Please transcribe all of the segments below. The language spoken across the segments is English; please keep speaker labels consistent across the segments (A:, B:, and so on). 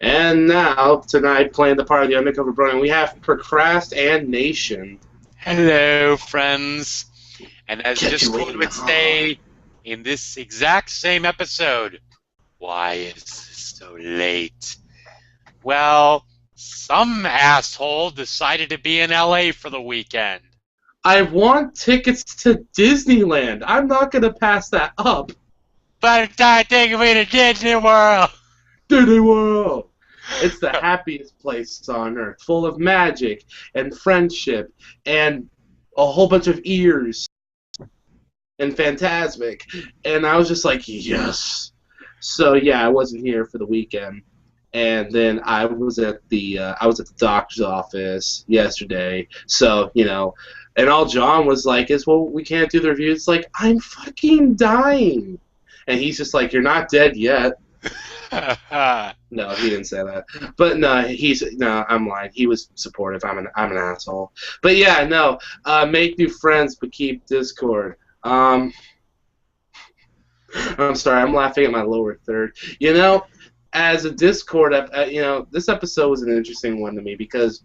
A: And now, tonight, playing the part of the Undercover Brony, we have Procrastination.
B: Hello, friends. And as
A: Kept you
B: Discord
A: waiting,
B: would
A: huh?
B: say in this exact same episode, why is this so late? Well, some asshole decided to be in LA for the weekend.
A: I want tickets to Disneyland. I'm not going to pass that up.
B: But taking me to Disney World.
A: Disney World! It's the happiest place on earth, full of magic and friendship and a whole bunch of ears and phantasmic. And I was just like, yes. So yeah, I wasn't here for the weekend. And then I was at the doctor's office yesterday. So, and all John was like is, well, we can't do the review. It's like, I'm fucking dying. And he's just like, you're not dead yet. No, he didn't say that. But no, I'm lying. He was supportive. I'm an asshole. But yeah, no. Make new friends, but keep Discord. I'm sorry. I'm laughing at my lower third. As a Discord, this episode was an interesting one to me because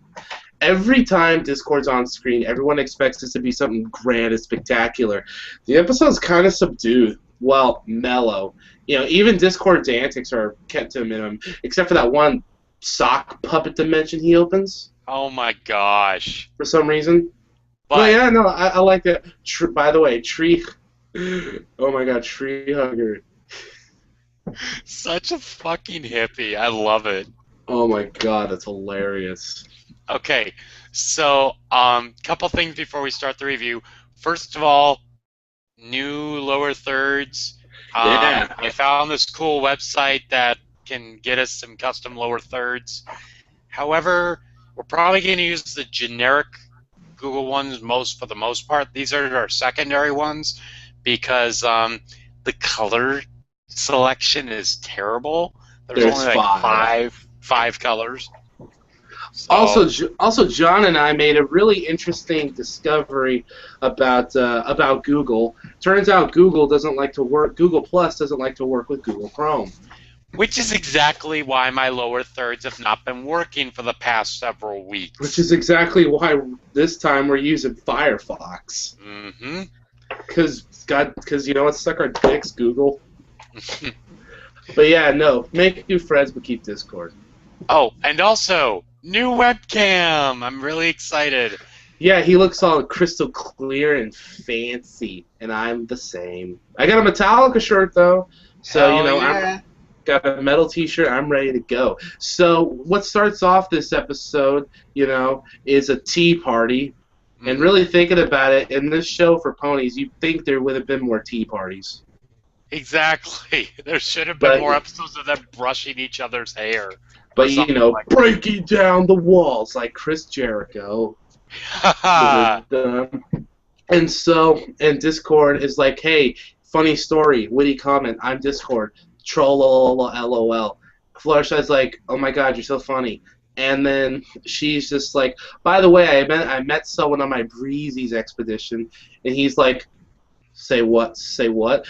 A: every time Discord's on screen, everyone expects this to be something grand and spectacular. The episode's kind of subdued. Well, mellow. Even Discord's antics are kept to a minimum, except for that one sock puppet dimension he opens
B: Oh my gosh.
A: for some reason. But
B: But
A: yeah, no, I like it. By the way, Tree. Oh my God, Tree Hugger.
B: such a fucking hippie. I love it.
A: Oh my God, that's hilarious.
B: Okay, so couple things before we start the review. First of all, new lower thirds.
A: Yeah.
B: I found this cool website that can get us some custom lower thirds. However, we're probably going to use the generic Google ones for the most part. These are our secondary ones because the color selection is terrible. There's
A: There's
B: only like
A: five.
B: five colors. So,
A: Also, John and I made a really interesting discovery about Google. Turns out Google doesn't like to work. Google Plus doesn't like to work with Google Chrome.
B: which is exactly why my lower thirds have not been working for the past several weeks.
A: Which is exactly why this time we're using Firefox.
B: Mm-hmm.
A: Because you know what, suck our dicks, Google. But yeah, no, make new friends, but keep Discord.
B: Oh, and also, new webcam! I'm really excited.
A: Yeah, he looks all crystal clear and fancy, and I'm the same. I got a Metallica shirt though, so
B: Hell
A: I'm
B: yeah.
A: got a metal T-shirt. I'm ready to go. So what starts off this episode, is a tea party. And really thinking about it, in this show for ponies, you'd think there would have been more tea parties.
B: Exactly. There should have been
A: But
B: more episodes of them brushing each other's hair.
A: but
B: like
A: breaking down the walls like Chris Jericho. And so, and Discord is like, hey, funny story, witty comment, I'm Discord, troll lol. Fluttershy's like, oh my God, you're so funny. And then she's just like, by the way, I met someone on my Breezy's expedition, and he's like, say what? Say what?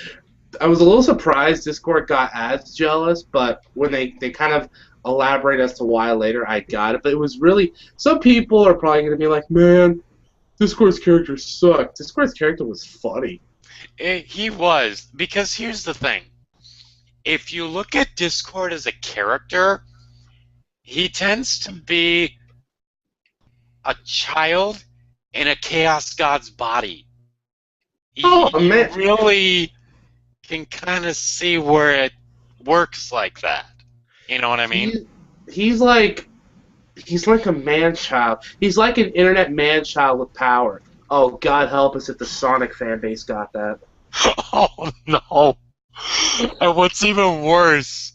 A: I was a little surprised Discord got as jealous, but when they kind of elaborate as to why later, I got it. But it was really, some people are probably going to be like, man, Discord's character sucked. Discord's character was funny.
B: He was, because here's the thing. If you look at Discord as a character, he tends to be a child in a Chaos God's body.
A: Oh,
B: You
A: man.
B: really can kind of see where it works like that. You know what I mean?
A: He's like a man-child. He's like an internet man-child with power. Oh, God help us if the Sonic fan base got that.
B: Oh, no. And what's even worse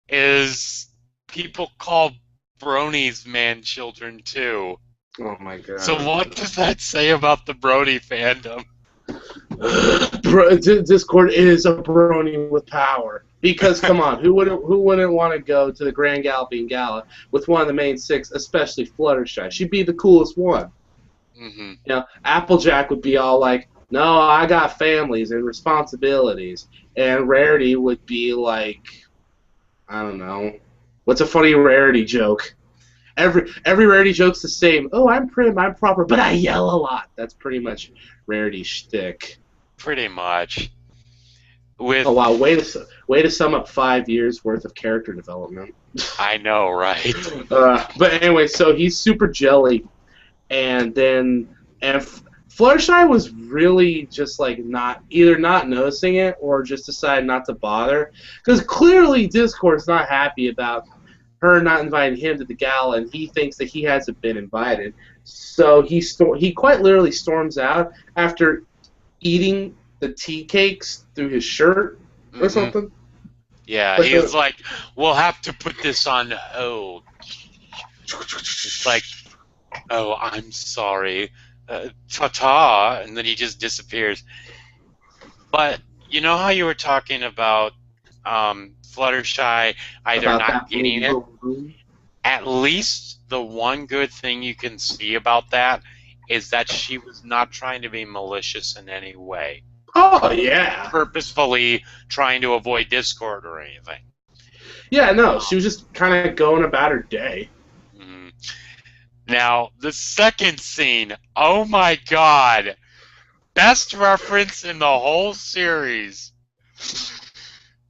B: is people call bronies man-children, too.
A: Oh, my God.
B: So what does that say about the Brony fandom?
A: Discord is a brony with power. Because come on, who wouldn't want to go to the Grand Galloping Gala with one of the main six, especially Fluttershy? She'd be the coolest one.
B: Mm-hmm.
A: Applejack would be all like, "No, I got families and responsibilities," and Rarity would be like, I don't know, What's a funny rarity joke? Every rarity joke's the same. Oh, I'm prim, I'm proper, but I yell a lot. That's pretty much rarity shtick.
B: Pretty much. With
A: Oh wow, way to sum up 5 years worth of character development.
B: I know, right?
A: But anyway, so he's super jelly, and Fluttershy was really just like either not noticing it or just decided not to bother, because clearly Discord's not happy about her not inviting him to the gala, and he thinks that he hasn't been invited. So he quite literally storms out after eating the tea cakes through his shirt or something.
B: Yeah,
A: But
B: he was like, "We'll have to put this on hold." It's like, "Oh, I'm sorry, ta-ta," and then he just disappears. But you know how you were talking about Fluttershy either
A: about
B: not
A: that
B: getting it?
A: room.
B: At least the one good thing you can see about that is that she was not trying to be malicious in any way.
A: Oh yeah.
B: Purposefully trying to avoid Discord or anything.
A: Yeah, no, she was just kind of going about her day.
B: Mhm. Now, the second scene, oh my god! Best reference in the whole series.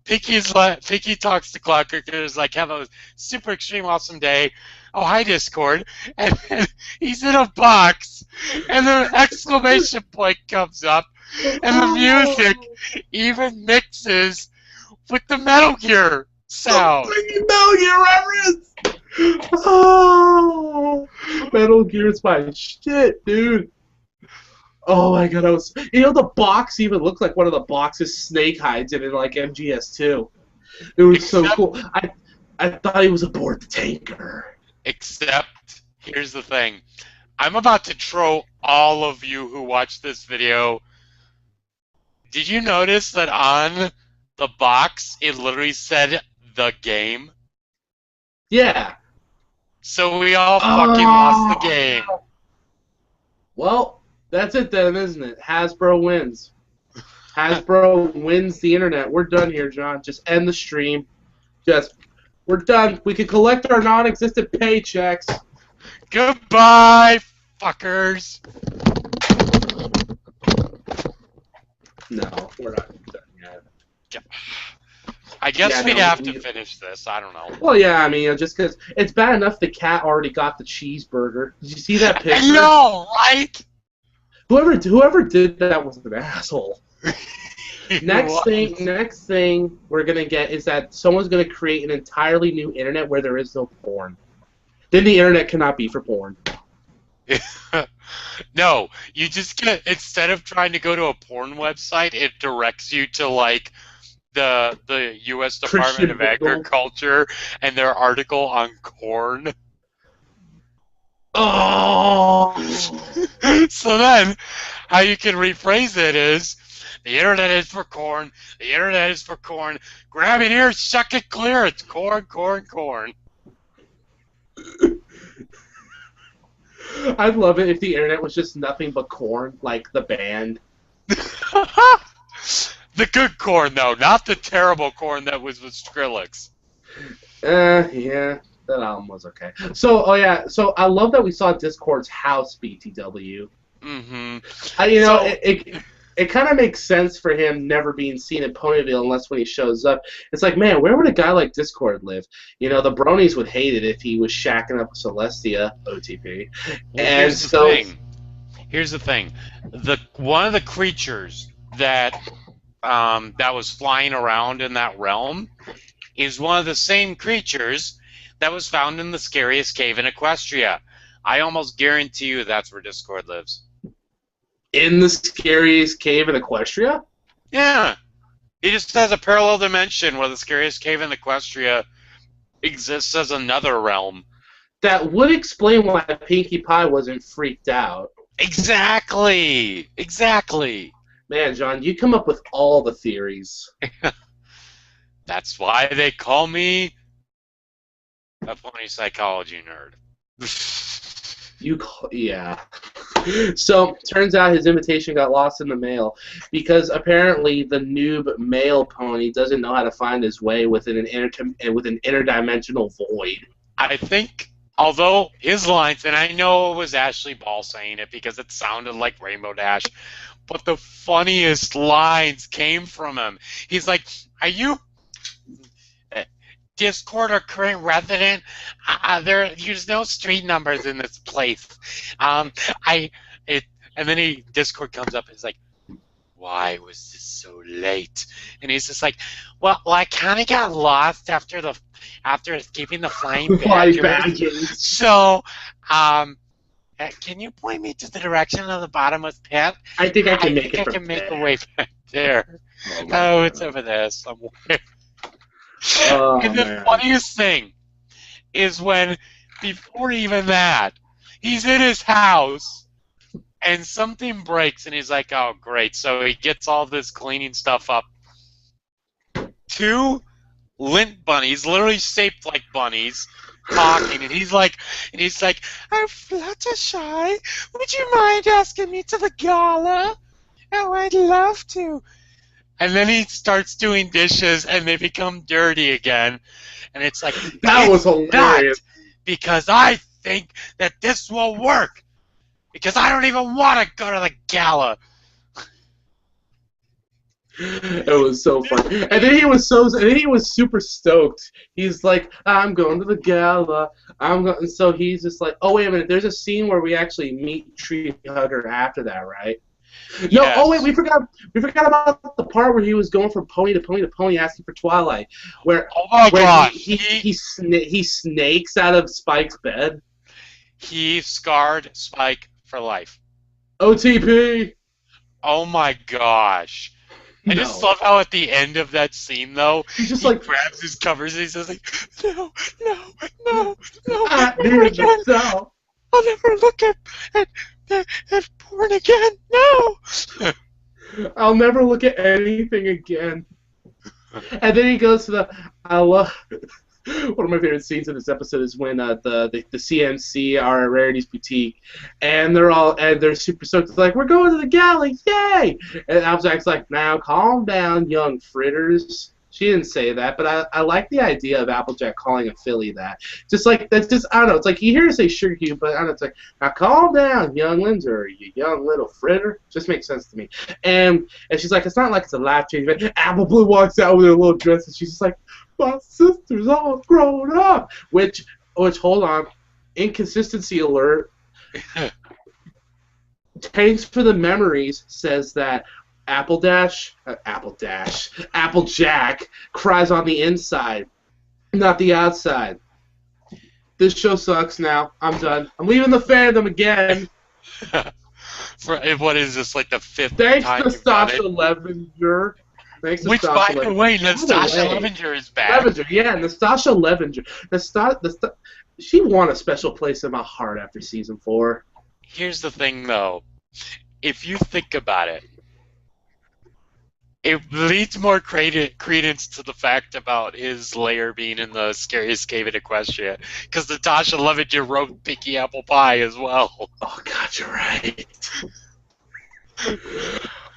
B: Pinky talks to Clockwork like, have a super extreme awesome day. Oh, hi, Discord. And then he's in a box, and the exclamation point comes up, and the music even mixes with the Metal Gear sound.
A: Metal Gear reference! Oh, Metal Gear's my shit, dude. Oh my god, the box even looked like one of the boxes Snake hides in like MGS2. It was so cool. I thought he was aboard the tanker.
B: Except, here's the thing. I'm about to troll all of you who watch this video. Did you notice that on the box, it literally said the game?
A: Yeah.
B: So we all fucking lost the game.
A: Well, that's it then, isn't it? Hasbro wins. Hasbro wins the internet. We're done here, John. Just end the stream. We're done. We can collect our non-existent paychecks.
B: Goodbye, fuckers.
A: No, we're not done yet.
B: I guess we have to finish this. I don't know.
A: Well, yeah, I mean, just because it's bad enough the cat already got the cheeseburger. Did you see that picture?
B: I know, right?
A: Whoever did that was an asshole. Next thing we're gonna get is that someone's gonna create an entirely new internet where there is no porn. Then the internet cannot be for porn.
B: No, you just get, instead of trying to go to a porn website, it directs you to like the U.S. Department of Agriculture and their article on corn.
A: Oh.
B: So then, how you can rephrase it is, the internet is for corn. The internet is for corn. Grab it here, suck it clear. It's corn, corn, corn.
A: I'd love it if the internet was just nothing but corn, like the band.
B: The good corn, though, not the terrible corn that was with Skrillex.
A: Yeah, that album was okay. So, oh yeah, so I love that we saw Discord's house, BTW.
B: Mm-hmm.
A: It kind of makes sense for him never being seen in Ponyville unless when he shows up. It's like, man, where would a guy like Discord live? You know, the Bronies would hate it if he was shacking up with Celestia, OTP.
B: Well,
A: and
B: here's the thing. One of the creatures that was flying around in that realm is one of the same creatures that was found in the scariest cave in Equestria. I almost guarantee you that's where Discord lives.
A: In the scariest cave in Equestria?
B: Yeah. He just has a parallel dimension where the scariest cave in Equestria exists as another realm.
A: That would explain why Pinkie Pie wasn't freaked out.
B: Exactly! Exactly!
A: Man, John, you come up with all the theories.
B: That's why they call me a pony psychology nerd.
A: Yeah. So, turns out his invitation got lost in the mail because apparently the noob male pony doesn't know how to find his way within an interdimensional void.
B: I think, although his lines, and I know it was Ashley Ball saying it because it sounded like Rainbow Dash, but the funniest lines came from him. He's like, "Are you Discord or current resident? There's no street numbers in this place. Um, and then Discord comes up and is like, why was this so late?" And he's just like, well, I kind of got lost after escaping the flying badgers. So, can you point me to the direction of the bottomless pit?
A: I think I can make
B: a way back there. Oh, it's over there somewhere. And the funniest thing is when, before even that, he's in his house and something breaks and he's like, oh, great. So he gets all this cleaning stuff up. 2 lint bunnies, literally shaped like bunnies, talking, and he's like, I'm Fluttershy. Would you mind asking me to the gala? Oh, I'd love to. And then he starts doing dishes, and they become dirty again. And it's like,
A: that was hilarious.
B: Because I think that this will work. Because I don't even want to go to the gala.
A: It was so funny. And then he was super stoked. He's like, I'm going to the gala. And so he's just like, oh, wait a minute. There's a scene where we actually meet Tree Hugger after that, right?
B: Yes.
A: No, oh wait, we forgot about the part where he was going from pony to pony to pony asking for Twilight, where he snakes out of Spike's bed.
B: He scarred Spike for life.
A: OTP.
B: Oh my gosh. I just love how at the end of that scene, though, he grabs his covers and he's just like, no, never again. I'll never look at porn again. No.
A: I'll never look at anything again. And then he goes to one of my favorite scenes in this episode is when the CMC are at Rarity's Boutique, and they're super stoked. It's like, we're going to the gala, yay! And Applejack's like, now calm down, young fritters. She didn't say that, but I like the idea of Applejack calling a filly that. Just like, that's just, I don't know, it's like you hear her say sugar cube, but I don't know, it's like, now calm down, younglings, or you young little fritter. Just makes sense to me. And she's like, it's not like it's a life change, but Apple Blue walks out with her little dress, and she's just like, my sister's all grown up. Which hold on, inconsistency alert. Thanks for the memories says that Applejack cries on the inside, not the outside. This show sucks now. I'm done. I'm leaving the fandom again.
B: What is this, like the 5th
A: Thanks
B: time
A: to Sasha Levenger.
B: Which, by the way, Nastasha Levenger is back.
A: Nastasha Levenger. She won a special place in my heart after season 4.
B: Here's the thing, though. If you think about it, it leads more credence to the fact about his lair being in the scariest cave in Equestria, because Natasha Levenger wrote Picky Apple Pie as well.
A: Oh, God, you're right.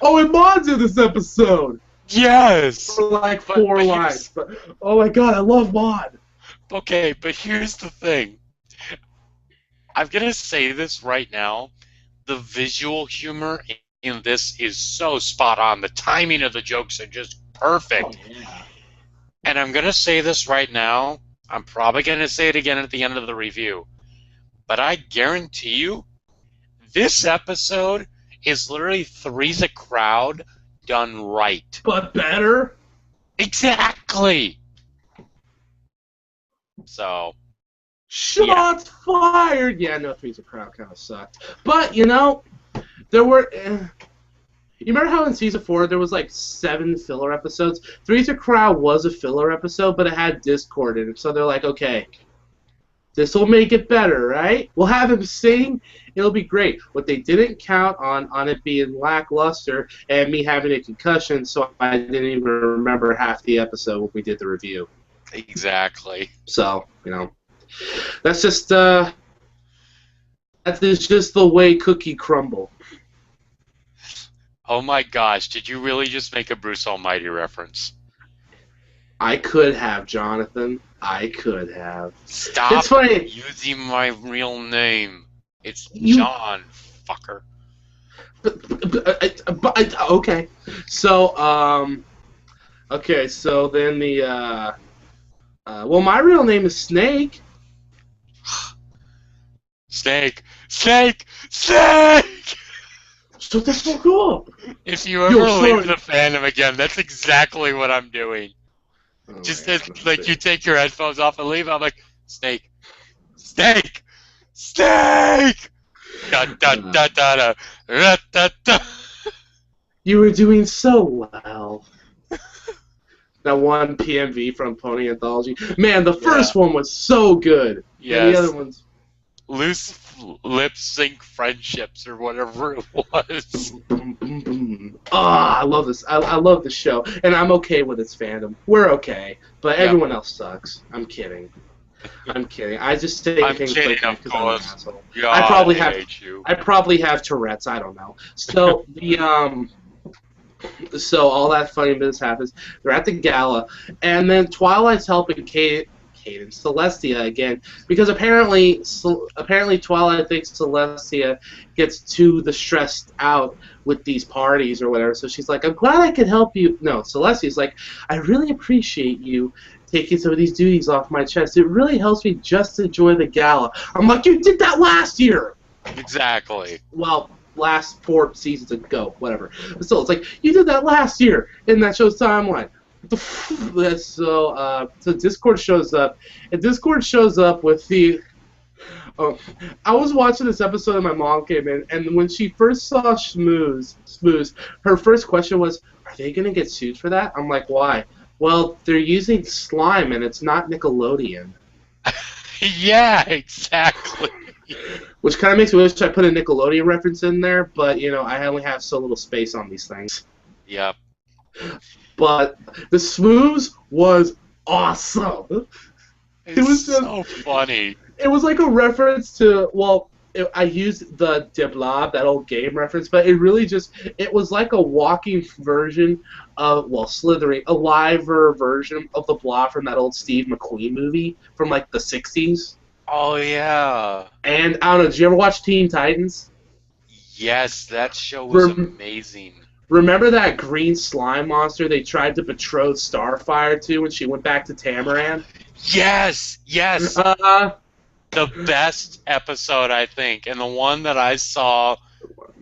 A: Oh, and Maud's in this episode.
B: Yes!
A: For like 4 lines. But, oh my God, I love Maud.
B: Okay, but here's the thing. I'm going to say this right now. The visual humor in this is so spot on. The timing of the jokes are just perfect.
A: Oh, yeah.
B: And I'm going to say this right now. I'm probably going to say it again at the end of the review. But I guarantee you, this episode is literally Three's a Crowd done right.
A: But better?
B: Exactly. So.
A: Shots fired! Yeah, no, Three's a Crowd kind of sucked. But, there were... You remember how in season 4 there was like 7 filler episodes? Three's a Crowd was a filler episode, but it had Discord in it. So they're like, okay, this will make it better, right? We'll have him sing. It'll be great. What they didn't count on it being lackluster and me having a concussion, so I didn't even remember half the episode when we did the review.
B: Exactly.
A: So, that's just That is just the way cookie crumble.
B: Oh my gosh, did you really just make a Bruce Almighty reference?
A: I could have, Jonathan. I could have.
B: Stop
A: It's funny.
B: using my real name. It's
A: You.
B: John, fucker.
A: Okay. So, okay, so then well, my real name is Snake.
B: Snake! Snake! Snake!
A: Shut the fuck up!
B: If you ever leave the fandom again, that's exactly what I'm doing.
A: Oh
B: Just
A: God,
B: as, like, you take your headphones off and leave, I'm like, Snake! Snake! Snake! Da da da da da da da da.
A: You were doing so well. That one PMV from Pony Anthology. Man, the first one was so good.
B: Yes.
A: And the other ones.
B: Loose lip sync friendships or whatever it was.
A: Boom, boom, boom. Ah, I love this. I love the show, and I'm okay with its fandom. We're okay, but everyone else sucks. I'm kidding. I'm kidding. I just say things like that because I'm an asshole.
B: God,
A: I probably have Tourette's. I don't know. So So all that funny business happens. They're at the gala, and then Twilight's helping Kate and Celestia again because apparently Twilight thinks Celestia gets too stressed out with these parties or whatever. So she's like, "I'm glad I could help you." No, Celestia's like, "I really appreciate you taking some of these duties off my chest. It really helps me just enjoy the gala." I'm like, "You did that last year."
B: Exactly.
A: Well, last 4 seasons ago, whatever. But still, it's like, you did that last year in that show's timeline. So Discord shows up, and Discord shows up with the... I was watching this episode and my mom came in, and when she first saw Smooze, her first question was, "Are they going to get sued for that?" I'm like, "Why?" "Well, they're using slime, and it's not Nickelodeon."
B: Yeah, exactly.
A: Which kind of makes me wish I put a Nickelodeon reference in there, but, you know, I only have so little space on these things.
B: Yep.
A: But the Smooze was awesome.
B: It was just so funny.
A: It was like a reference to, well, I used the De Blob, that old game reference, but it really it was like a walking version of, well, Slytherin, a liver version of the Blob from that old Steve McQueen movie from, like, the 60s.
B: Oh, yeah.
A: And, I don't know, did you ever watch Teen Titans?
B: Yes, that show was amazing.
A: Remember that green slime monster they tried to betroth Starfire to when she went back to Tamaran?
B: Yes, yes. The best episode, I think, and the one that I saw,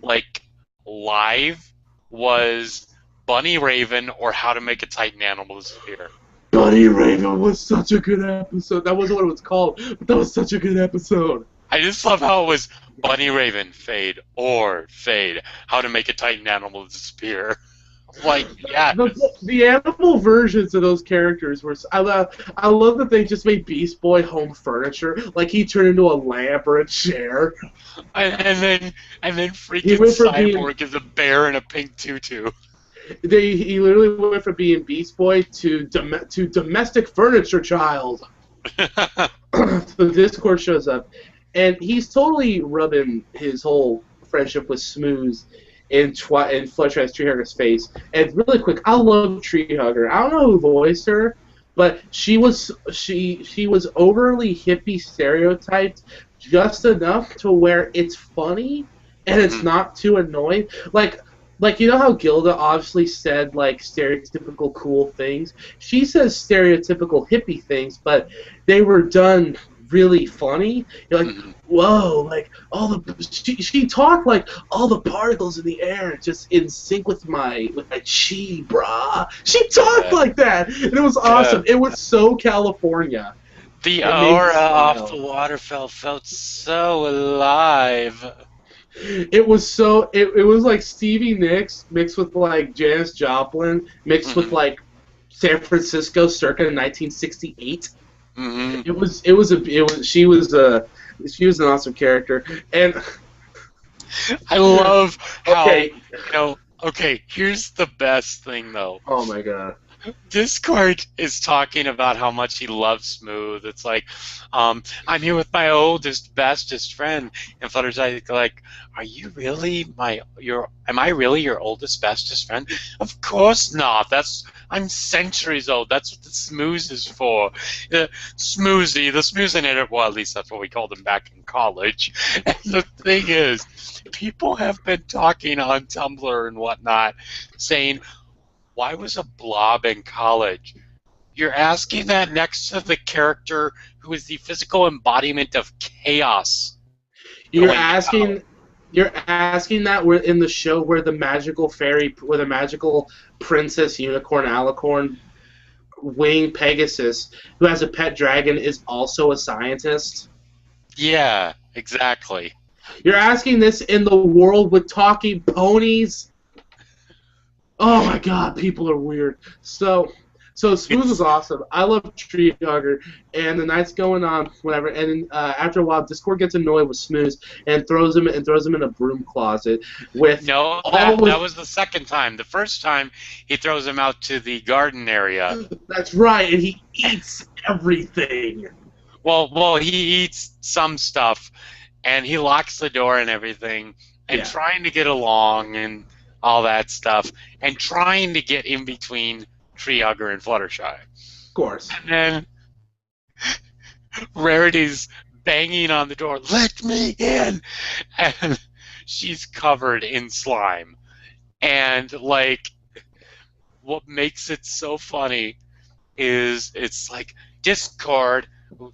B: like, live was Bunny Raven or How to Make a Titan Animal Disappear.
A: Bunny Raven was such a good episode. That wasn't what it was called, but that was such a good episode.
B: I just love how it was Bunny Raven, fade, or fade. How to Make a Titan Animal Disappear. Like, yeah.
A: The animal versions of those characters were... I love that they just made Beast Boy home furniture. Like, he turned into a lamp or a chair.
B: And then freaking Cyborg is a bear in a pink tutu.
A: He literally went from being Beast Boy to domestic furniture child. So Discord shows up, and he's totally rubbing his whole friendship with Smooth in Fluttershy's Treehugger's face. And really quick, I love Treehugger. I don't know who voiced her, but she was overly hippie stereotyped just enough to where it's funny and it's not too annoying. Like, you know how Gilda obviously said, like, stereotypical cool things? She says stereotypical hippie things, but they were done really funny. You're like, whoa, like, she talked like all the particles in the air just in sync with my chi, brah. She talked like that, and it was awesome. It was so California.
B: The aura off the waterfall felt so alive.
A: It was so it was like Stevie Nicks mixed with like Janis Joplin mixed with like San Francisco circa 1968. She was an awesome character, and
B: I love how okay, here's the best thing though.
A: Oh my god.
B: Discord is talking about how much he loves Smooth. It's like, I'm here with my oldest, bestest friend, and Flutter's like, are you really am I really your oldest, bestest friend? Of course not. I'm centuries old. That's what the Smooze is for. Smoozy, the Smoozinator. Well, at least that's what we called him back in college. And the thing is, people have been talking on Tumblr and whatnot, saying, why was a blob in college? You're asking that next to the character who is the physical embodiment of chaos.
A: You're
B: Going
A: asking.
B: out.
A: You're asking that we're in the show where the magical fairy, where the magical princess unicorn alicorn wing Pegasus, who has a pet dragon, is also a scientist.
B: Yeah, exactly.
A: You're asking this in the world with talking ponies? Oh my god, people are weird. So Smooth
B: It's
A: is awesome. I love Tree Hugger, and the night's going on, whatever. And then, after a while, Discord gets annoyed with Smooth and throws him in a broom closet with
B: no,
A: all
B: that
A: with.
B: was the second time. The first time he throws him out to the garden area.
A: That's right, and he eats everything.
B: Well, he eats some stuff, and he locks the door and everything, and
A: Yeah,
B: trying to get along and all that stuff, and trying to get in between Treehugger and Fluttershy.
A: of course.
B: And then Rarity's banging on the door, let me in! And she's covered in slime. And, like, what makes it so funny is it's like, Discord,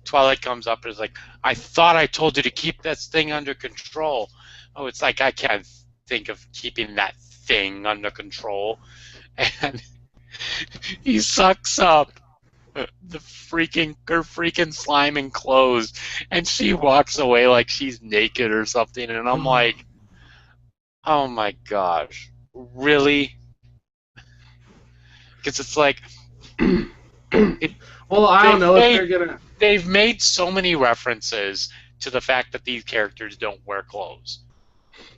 B: Twilight comes up and is like, I thought I told you to keep this thing under control. Oh, it's like, I can't think of keeping that thing under control. And he sucks up her freaking slime and clothes, and she walks away like she's naked or something, and I'm like, oh my gosh, really? Because it's like, it,
A: Well, I don't
B: they've
A: know if
B: made
A: they're gonna.
B: they've made so many references to the fact that these characters don't wear clothes,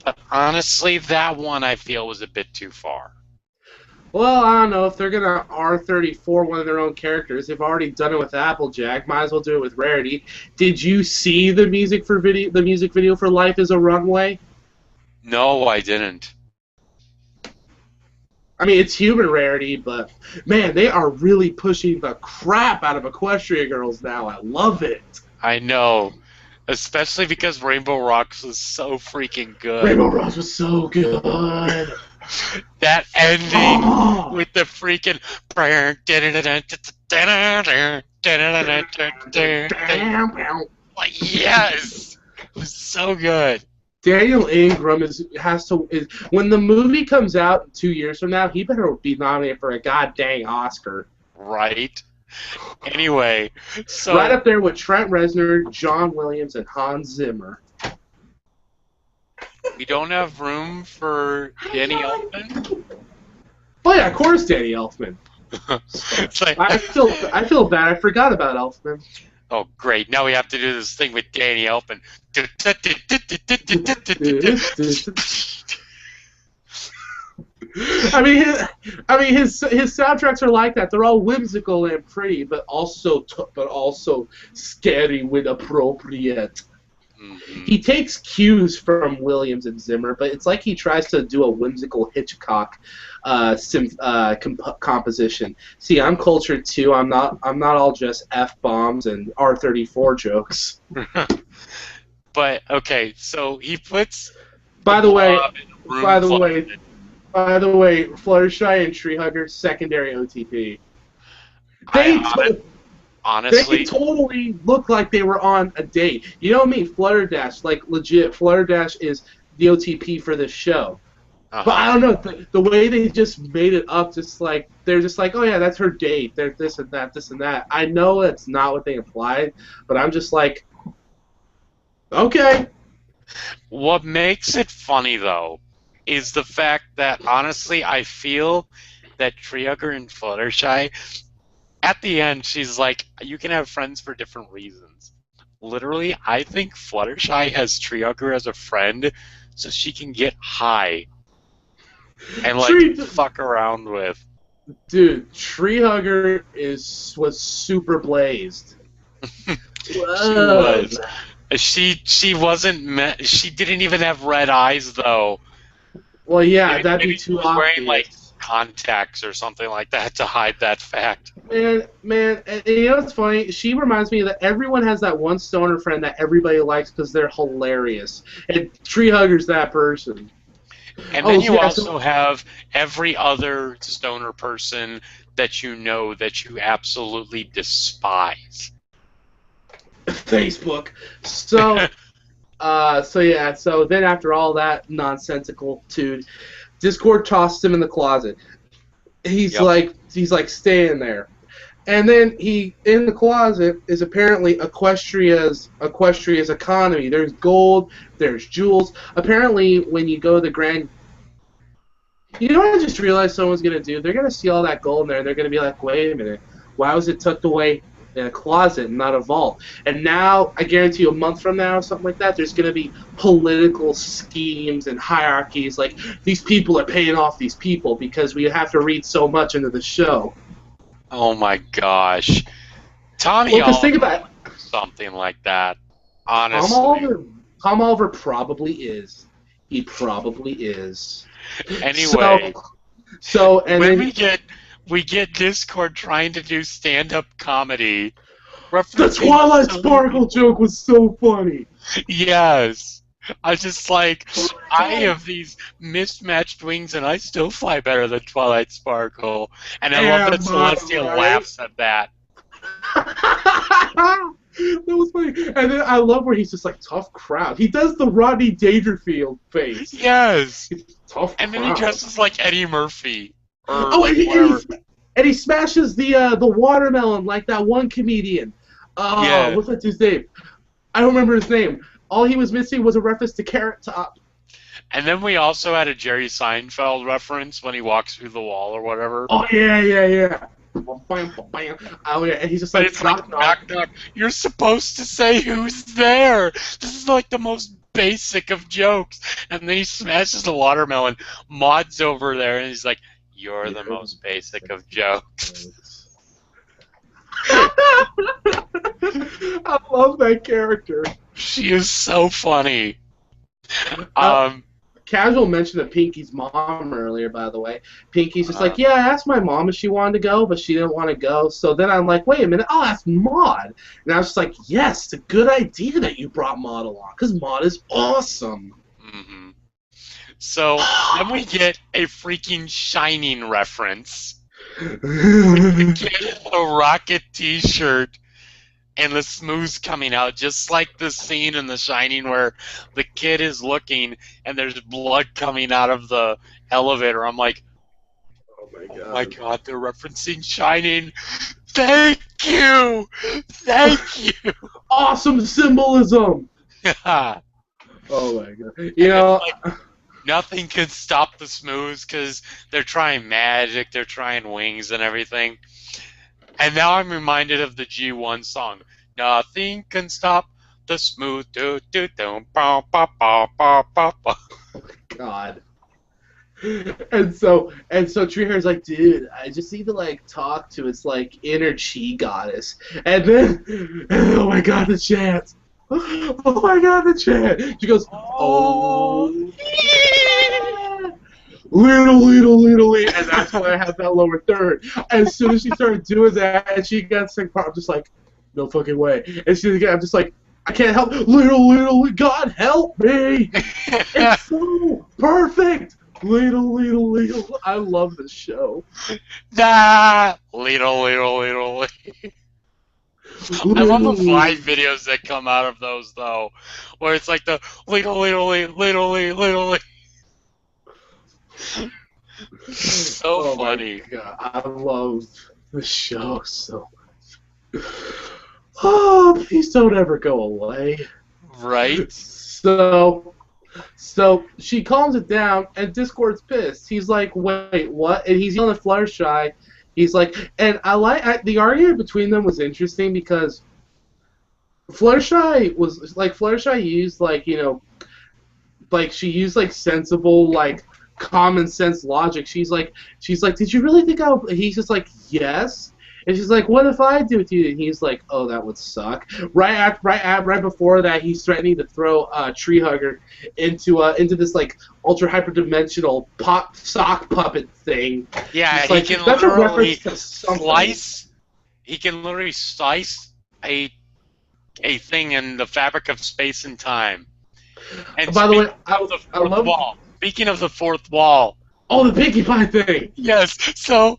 B: but honestly, that one I feel was a bit too far.
A: Well, I don't know if they're gonna R34 one of their own characters. They've already done it with Applejack. Might as well do it with Rarity. Did you see the music for video? The music video for "Life Is a Runway"?
B: No, I didn't.
A: I mean, it's human Rarity, but man, they are really pushing the crap out of Equestria Girls now. I love it.
B: I know. Especially because Rainbow Rocks was so freaking good.
A: Rainbow Rose was so good.
B: That ending
A: Oh!
B: with the freaking like, yes, it was so good.
A: Daniel Ingram when the movie comes out 2 years from now, he better be nominated for a goddamn Oscar.
B: Right. Anyway, so
A: Right up there with Trent Reznor, John Williams, and Hans Zimmer.
B: we don't have room for Danny Elfman.
A: Oh yeah, of course, Danny Elfman.
B: It's like,
A: I feel bad. I forgot about Elfman.
B: oh great! Now we have to do this thing with Danny Elfman.
A: His soundtracks are like that. They're all whimsical and pretty, but also scary when appropriate.
B: Mhm.
A: He takes cues from Williams and Zimmer, but it's like he tries to do a whimsical Hitchcock composition. See, I'm cultured too. I'm not all just F-bombs and R34 jokes.
B: But okay, so he puts.
A: By the way,
B: blob in a room
A: Fluttershy and Treehugger secondary OTP.
B: I honestly,
A: They totally look like they were on a date. You know me, Flutterdash, like legit. Flutterdash is the OTP for this show. But I don't know, the way they just made it up, just like they're just like, oh yeah, that's her date. They're this and that, this and that. I know that's not what they implied, but I'm just like, okay.
B: What makes it funny though is the fact that honestly, I feel that Treehugger and Fluttershy, at the end, she's like, you can have friends for different reasons. Literally, I think Fluttershy has Treehugger as a friend so she can get high and like fuck around with.
A: Dude, Tree Hugger was super blazed.
B: She
A: Was.
B: was. She wasn't. She didn't even have red eyes though.
A: Well, yeah,
B: Maybe,
A: that'd be
B: maybe she
A: too
B: was wearing like
A: obvious.
B: contacts or something like that to hide that fact.
A: Man, and you know what's funny? She reminds me that everyone has that one stoner friend that everybody likes because they're hilarious. And Tree Hugger's that person.
B: And then
A: Oh,
B: you
A: yeah,
B: also
A: so
B: have every other stoner person that you know that you absolutely despise.
A: Facebook. So then after all that nonsensical dude, Discord tossed him in the closet.
B: Yep.
A: He's like staying there. And then he in the closet is apparently Equestria's economy. There's gold, there's jewels. Apparently when you go to the Grand, you know what I just realized someone's gonna do? They're gonna see all that gold in there and they're gonna be like, wait a minute, why was it tucked away in a closet and not a vault? And now I guarantee you a month from now or something like that, there's gonna be political schemes and hierarchies like these people are paying off these people because we have to read so much into the show.
B: Oh my gosh. Tommy
A: Well, because think
B: Oliver
A: about it.
B: would do something like that.
A: Tom
B: Honestly.
A: Oliver, Tom Oliver probably is. He probably is.
B: Anyway,
A: And
B: when
A: then
B: we get Discord trying to do stand-up comedy,
A: the
B: referencing
A: Twilight
B: so
A: Sparkle
B: many-
A: joke was so funny.
B: Yes. I just like I have these mismatched wings and I still fly better than Twilight Sparkle. And I love that
A: Am I
B: Celestia
A: right?
B: laughs at that.
A: That was funny. And then I love where he's just like tough crowd. He does the Rodney Dangerfield face.
B: Yes.
A: Tough
B: And then
A: crowd.
B: he dresses like Eddie Murphy. Or
A: Oh,
B: whatever.
A: and he smashes the watermelon like that one comedian.
B: Yeah.
A: What's that dude's name? I don't remember his name. All he was missing was a reference to Carrot Top.
B: And then we also had a Jerry Seinfeld reference when he walks through the wall or whatever.
A: Oh yeah. Oh yeah, and he's just
B: But
A: like
B: it's like knock knock. You're supposed to say who's there. This is like the most basic of jokes. And then he smashes the watermelon. Maud's over there and he's like, "You're the most basic of jokes."
A: I love that character.
B: She is so funny.
A: Casual mentioned of Pinky's mom earlier, by the way. Pinky's just like, yeah, I asked my mom if she wanted to go, but she didn't want to go. So then I'm like, wait a minute, I'll ask Maud. And I was just like, yes, it's a good idea that you brought Maud along, because Maud is awesome.
B: Mm-hmm. So then we get a freaking Shining reference. The kid in a Rocket t-shirt and the smooth coming out, just like the scene in The Shining where the kid is looking and there's blood coming out of the elevator. I'm like,
A: Oh
B: my god, they're referencing Shining. Thank you! Thank you!
A: Awesome symbolism! Oh my god. You know,
B: like, nothing could stop the smooths because they're trying magic, they're trying wings and everything. And now I'm reminded of the G1 song. Nothing can stop the smooth do do do ba ba ba ba ba ba.
A: God. And so Treehair's like, dude, I just need to like talk to its like inner chi goddess. And then oh my god, the chant. Oh my god, the chant. She goes, oh little, and that's why I have that lower third. As soon as she started doing that and she got sick, I'm just like, no fucking way. And I'm just like, I can't help little, God help me. It's so perfect. Little. I love this show.
B: Nah, little. I love the Vine videos that come out of those though, where it's like the little. So funny.
A: God, I love the show so much. Oh, please don't ever go away.
B: Right?
A: So she calms it down, and Discord's pissed. He's like, wait, what? And he's yelling at Fluttershy. He's like, and the argument between them was interesting because Fluttershy used like, you know, like she used like sensible like common sense logic. She's like, did you really think I would? He's just like, yes. And she's like, what if I do it to you? And he's like, oh, that would suck. Right before that, he's threatening to throw Tree Hugger into this like ultra hyperdimensional pop sock puppet thing.
B: Yeah,
A: he can literally
B: slice. He can literally slice a thing in the fabric of space and time. And
A: by the way,
B: speaking of the fourth wall.
A: Oh, the Pinkie Pie thing.
B: Yes. So.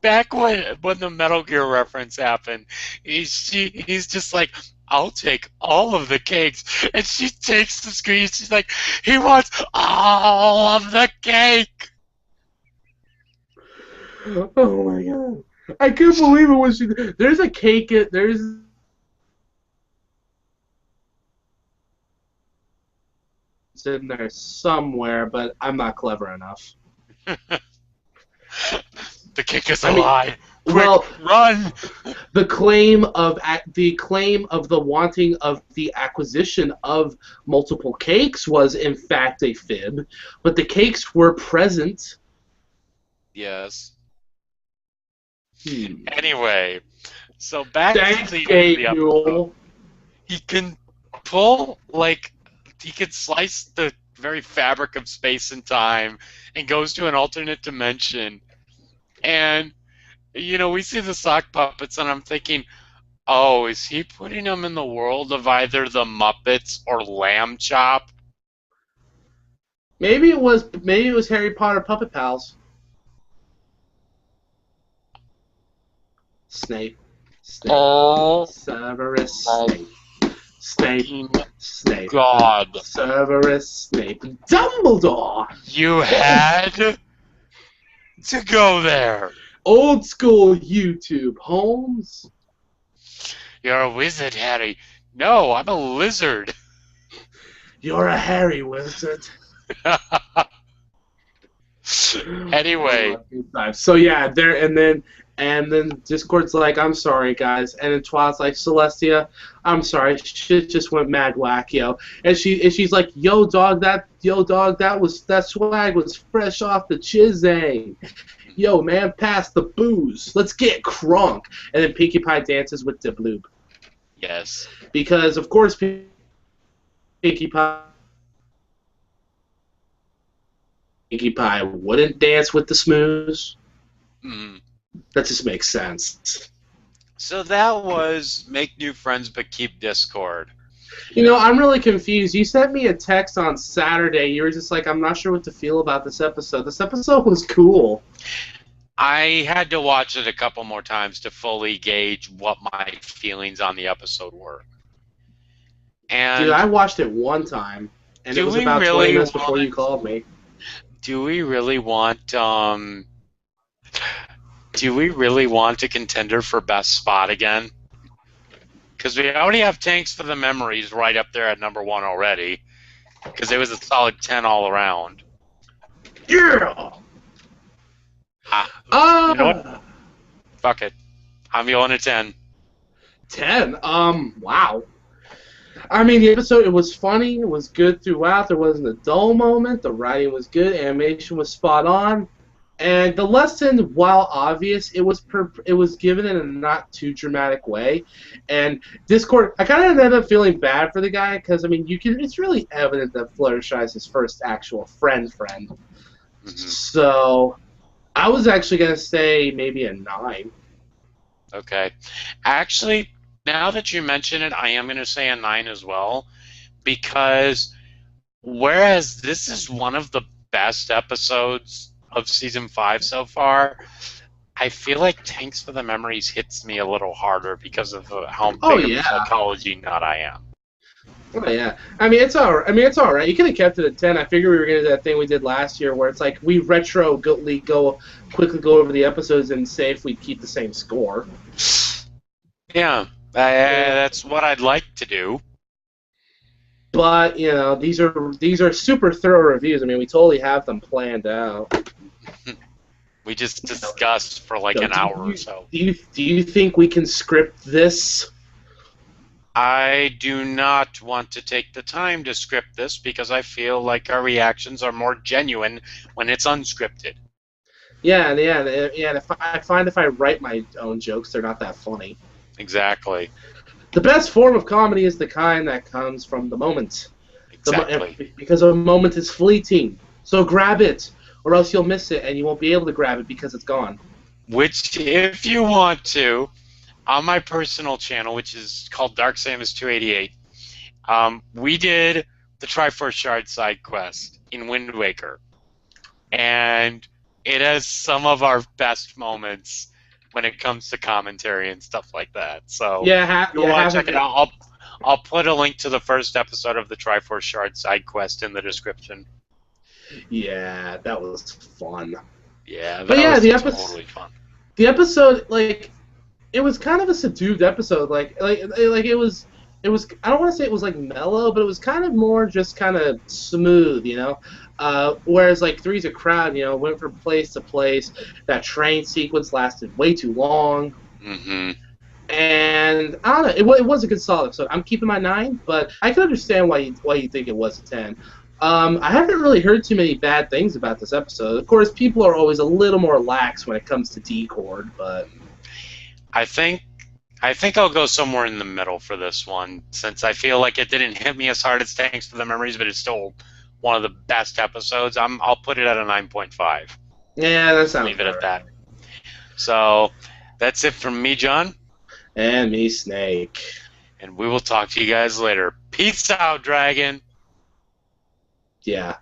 B: Back when the Metal Gear reference happened, he's just like, I'll take all of the cakes. And she takes the screen, she's like, he wants all of the cake!
A: Oh my god. I couldn't believe it when she... There's a cake... There's... It's in there somewhere, but I'm not clever enough.
B: The cake is a lie. Quick,
A: well,
B: run.
A: The claim of the wanting of the acquisition of multiple cakes was in fact a fib, but the cakes were present.
B: Yes. Anyway, so back
A: Thanks,
B: to the episode. He can slice the very fabric of space and time and goes to an alternate dimension. And, we see the sock puppets, and I'm thinking, oh, is he putting them in the world of either the Muppets or Lamb Chop?
A: Maybe it was Harry Potter Puppet Pals. Snape. Severus Snape.
B: God.
A: Severus Snape. Dumbledore!
B: You had to go there.
A: Old school YouTube, Holmes.
B: You're a wizard, Harry. No, I'm a lizard.
A: You're a Harry wizard.
B: Anyway.
A: So yeah, and then Discord's like, I'm sorry guys, and then Twilight's like, Celestia, I'm sorry, shit just went mad whack, yo. And she's like, yo dog, that swag was fresh off the chizang. Yo man, pass the booze. Let's get crunk. And then Pinkie Pie dances with Dibloob.
B: Yes.
A: Because of course Pinkie Pie wouldn't dance with the smooze.
B: Mm.
A: That just makes sense.
B: So that was make new friends but keep Discord.
A: I'm really confused. You sent me a text on Saturday. You were just like, I'm not sure what to feel about this episode. This episode was cool.
B: I had to watch it a couple more times to fully gauge what my feelings on the episode were. And
A: dude, I watched it one time, and it was about 20 minutes before you called me.
B: Do we really want a contender for best spot again? Because we already have Tanks for the Memories right up there at number 1 already. Because it was a solid 10 all around.
A: Yeah!
B: You know what? Fuck it. I'm going to 10.
A: 10? Wow. I mean, the episode, it was funny. It was good throughout. There wasn't a dull moment. The writing was good. Animation was spot on. And the lesson, while obvious, it was given in a not too dramatic way. And Discord, I kind of ended up feeling bad for the guy because I mean, it's really evident that Fluttershy is his first actual friend. Mm-hmm. So I was actually gonna say maybe a 9.
B: Okay, actually, now that you mention it, I am gonna say a 9 as well, because whereas this is one of the best episodes of season 5 so far, I feel like Tanks for the Memories hits me a little harder because of how big of a psychology nut I am.
A: Oh yeah, I mean it's all right. You could have kept it at 10. I figured we were gonna do that thing we did last year, where it's like we quickly go over the episodes and say if we keep the same score.
B: Yeah, that's what I'd like to do.
A: But these are super thorough reviews. I mean, we totally have them planned out.
B: We just discussed for like an hour or so.
A: Do you think we can script this?
B: I do not want to take the time to script this because I feel like our reactions are more genuine when it's unscripted.
A: Yeah. And I find if I write my own jokes, they're not that funny.
B: Exactly.
A: The best form of comedy is the kind that comes from the moment.
B: Exactly.
A: Because a moment is fleeting. So grab it, or else you'll miss it, and you won't be able to grab it because it's gone.
B: Which, if you want to, on my personal channel, which is called Dark Samus 288, we did the Triforce Shard side quest in Wind Waker, and it has some of our best moments when it comes to commentary and stuff like that. So if you want
A: Half
B: to check
A: of
B: it
A: it.
B: out, I'll put a link to the first episode of the Triforce Shard side quest in the description.
A: Yeah, that was fun.
B: Yeah,
A: But
B: that
A: yeah,
B: was totally fun.
A: the episode, like, it was kind of a subdued episode. Like it was. It was. I don't want to say it was like mellow, but it was kind of more just kind of smooth, you know. Whereas like Three's a Crowd, you know, went from place to place. That train sequence lasted way too long.
B: Mm-hmm.
A: And I don't know, it was a good solid episode. I'm keeping my 9, but I can understand why you think it was a 10. I haven't really heard too many bad things about this episode. Of course, people are always a little more lax when it comes to Discord, but
B: I think I'll go somewhere in the middle for this one, since I feel like it didn't hit me as hard as Thanks to the Memories, but it's still one of the best episodes. I'll put it at a 9.5.
A: yeah, that
B: Just
A: sounds
B: leave it
A: about
B: at that.
A: right.
B: So that's it from me, John,
A: And me, Snake.
B: and we will talk to you guys later. Peace out, Dragon.
A: Yeah.